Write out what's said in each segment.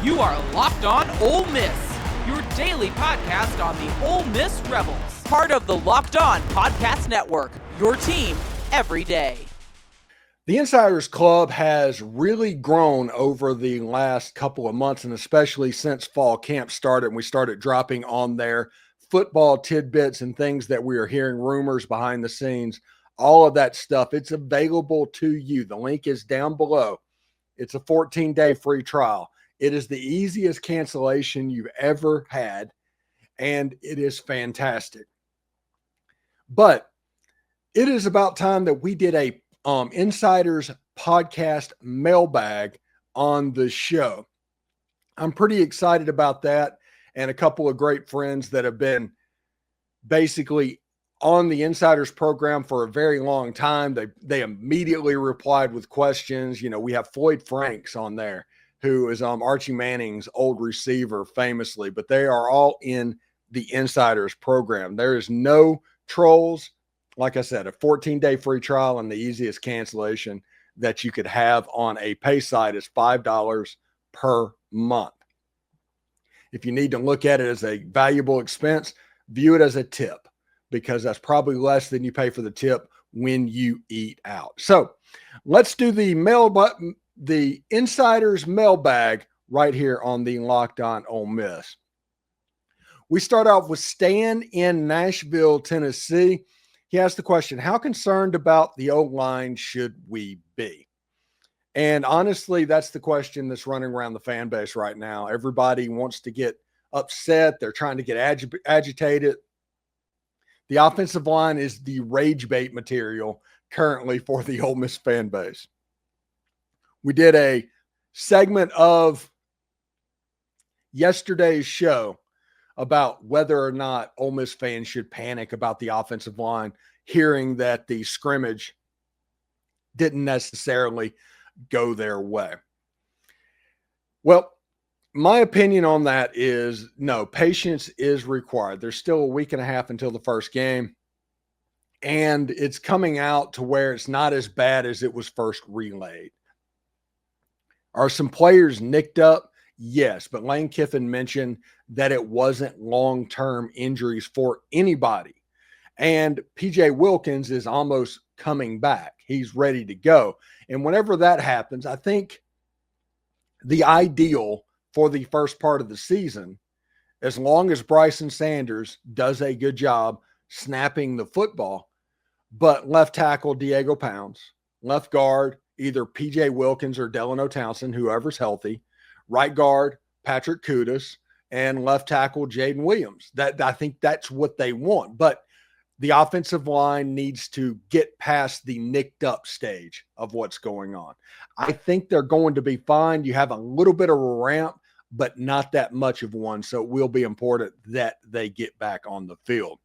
You are Locked On Ole Miss, your daily podcast on the Ole Miss Rebels. Part of the Locked On Podcast Network, your team every day. The Insiders Club has really grown over the last couple of months, and especially since fall camp started and we started dropping on there football tidbits and things that we are hearing, rumors behind the scenes, all of that stuff. It's available to you. The link is down below. It's a 14-day free trial. It is the easiest cancellation you've ever had, and it is fantastic. But it is about time that we did a Insiders podcast mailbag on the show. I'm pretty excited about that, and a couple of great friends that have been basically on the Insiders program for a very long time. They immediately replied with questions. You know, we have Floyd Franks on there, who is Archie Manning's old receiver famously, but they are all in the Insiders program. There is no trolls. Like I said, a 14-day free trial, and the easiest cancellation that you could have on a pay site is $5 per month. If you need to look at it as a valuable expense, view it as a tip, because that's probably less than you pay for the tip when you eat out. So let's do the Insiders mailbag right here on the Locked On Ole Miss. We start off with Stan in Nashville, Tennessee. He asked the question, how concerned about the O-line should we be? And honestly, that's the question that's running around the fan base right now. Everybody wants to get upset. They're trying to get agitated. The offensive line is the rage bait material currently for the Ole Miss fan base. We did a segment of yesterday's show about whether or not Ole Miss fans should panic about the offensive line, hearing that the scrimmage didn't necessarily go their way. Well, my opinion on that is no, patience is required. There's still a week and a half until the first game, and it's coming out to where it's not as bad as it was first relayed. Are some players nicked up? Yes, but Lane Kiffin mentioned that it wasn't long-term injuries for anybody. And PJ Wilkins is almost coming back. He's ready to go. And whenever that happens, I think the ideal for the first part of the season, as long as Bryson Sanders does a good job snapping the football, but left tackle Diego Pounds, left guard either PJ Wilkins or Delano Townsend, whoever's healthy, right guard Patrick Kudas, and left tackle Jayden Williams. I think that's what they want. But the offensive line needs to get past the nicked up stage of what's going on. I think they're going to be fine. You have a little bit of a ramp, but not that much of one. So it will be important that they get back on the field.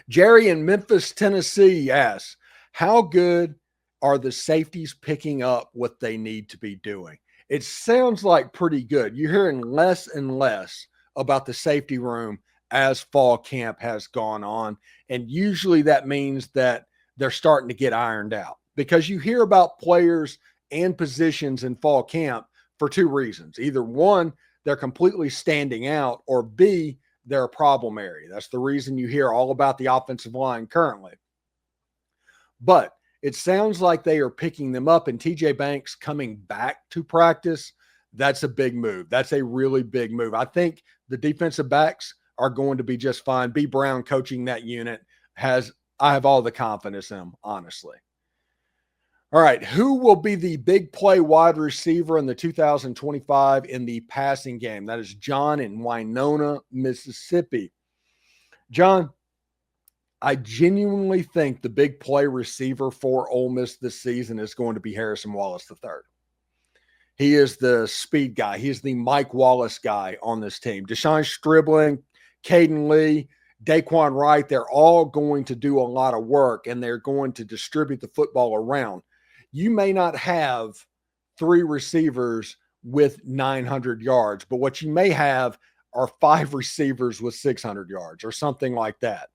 Jerry in Memphis, Tennessee asks, how good are the safeties picking up what they need to be doing? It sounds like pretty good. You're hearing less and less about the safety room as fall camp has gone on. And usually that means that they're starting to get ironed out, because you hear about players and positions in fall camp for two reasons. Either one, they're completely standing out, or B, they're a problem area. That's the reason you hear all about the offensive line currently. But it sounds like they are picking them up, and TJ Banks coming back to practice, that's a big move. That's a really big move. I think the defensive backs are going to be just fine. B. Brown coaching that unit I have all the confidence in him, honestly. All right, who will be the big play wide receiver in the 2025 in the passing game? That is John in Winona, Mississippi. John, I genuinely think the big play receiver for Ole Miss this season is going to be Harrison Wallace III. He is the speed guy. He is the Mike Wallace guy on this team. Deshaun Stribling, Caden Lee, Daquan Wright, they're all going to do a lot of work, and they're going to distribute the football around. You may not have three receivers with 900 yards, but what you may have are five receivers with 600 yards or something like that.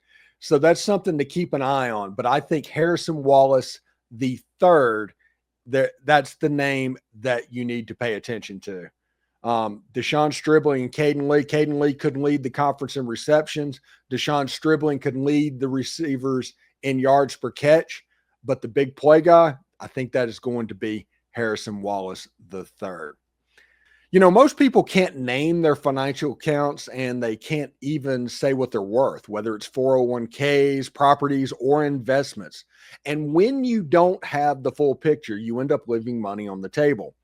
So that's something to keep an eye on. But I think Harrison Wallace the third, that's the name that you need to pay attention to. Deshaun Stribling and Caden Lee. Caden Lee couldn't lead the conference in receptions. Deshaun Stribling could lead the receivers in yards per catch. But the big play guy, I think that is going to be Harrison Wallace III. You know, most people can't name their financial accounts and they can't even say what they're worth, whether it's 401ks, properties, or investments. And when you don't have the full picture, you end up leaving money on the table.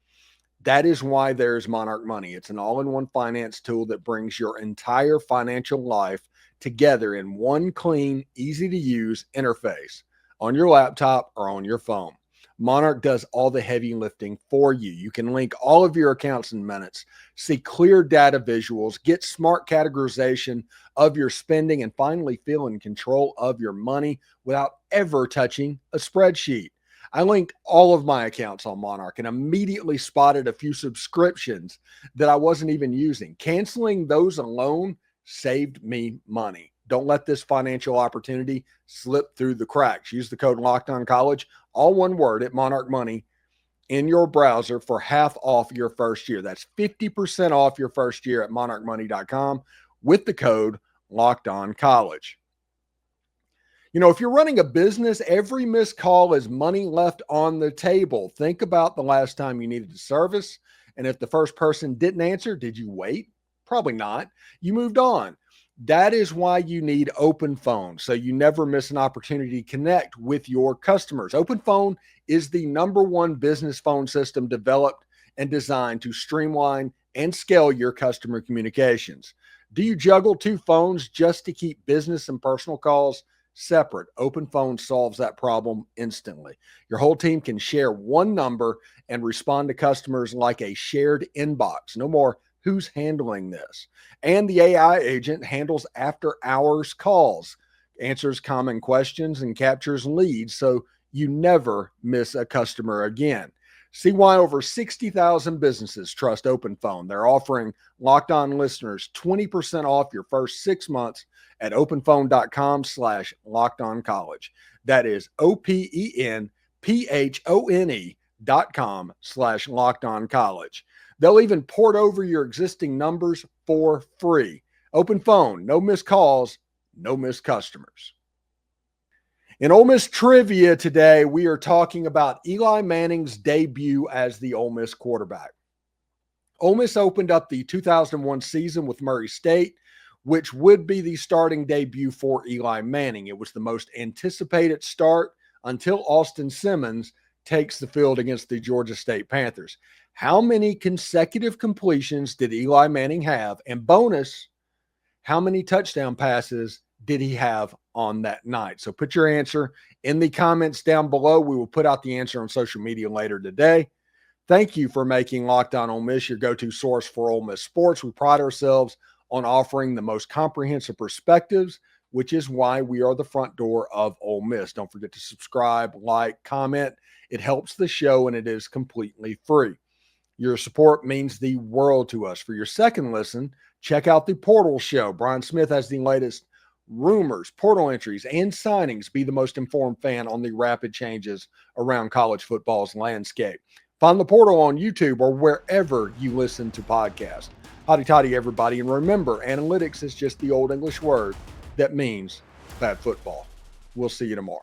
That is why there's Monarch Money. It's an all-in-one finance tool that brings your entire financial life together in one clean, easy-to-use interface on your laptop or on your phone. Monarch does all the heavy lifting for you. You can link all of your accounts in minutes, see clear data visuals, get smart categorization of your spending, and finally feel in control of your money without ever touching a spreadsheet. I linked all of my accounts on Monarch and immediately spotted a few subscriptions that I wasn't even using. Canceling those alone saved me money. Don't let this financial opportunity slip through the cracks. Use the code LOCKEDONCollege, all one word, at Monarch Money in your browser for half off your first year. That's 50% off your first year at monarchmoney.com with the code LOCKEDONCollege. You know, if you're running a business, every missed call is money left on the table. Think about the last time you needed a service. And if the first person didn't answer, did you wait? Probably not. You moved on. That is why you need Open Phone, so you never miss an opportunity to connect with your customers. Open Phone is the #1 business phone system developed and designed to streamline and scale your customer communications. Do you juggle 2 phones just to keep business and personal calls separate? Open Phone solves that problem instantly. Your whole team can share one number and respond to customers like a shared inbox. No more who's handling this. And the AI agent handles after-hours calls, answers common questions, and captures leads so you never miss a customer again. See why over 60,000 businesses trust Open Phone. They're offering Locked On listeners 20% off your first 6 months at openphone.com/lockedoncollege. That is openphone.com/lockedoncollege. They'll even port over your existing numbers for free. Open Phone, no missed calls, no missed customers. In Ole Miss Trivia today, we are talking about Eli Manning's debut as the Ole Miss quarterback. Ole Miss opened up the 2001 season with Murray State, which would be the starting debut for Eli Manning. It was the most anticipated start until Austin Simmons takes the field against the Georgia State Panthers. How many consecutive completions did Eli Manning have? And bonus, how many touchdown passes did he have on that night? So put your answer in the comments down below. We will put out the answer on social media later today. Thank you for making Locked On Ole Miss your go-to source for Ole Miss sports. We pride ourselves on offering the most comprehensive perspectives, which is why we are the front door of Ole Miss. Don't forget to subscribe, like, comment. It helps the show, and it is completely free. Your support means the world to us. For your second listen, check out the Portal Show. Brian Smith has the latest rumors, portal entries, and signings. Be the most informed fan on the rapid changes around college football's landscape. Find the Portal on YouTube or wherever you listen to podcasts. Hotty toddy, everybody. And remember, analytics is just the old English word that means bad football. We'll see you tomorrow.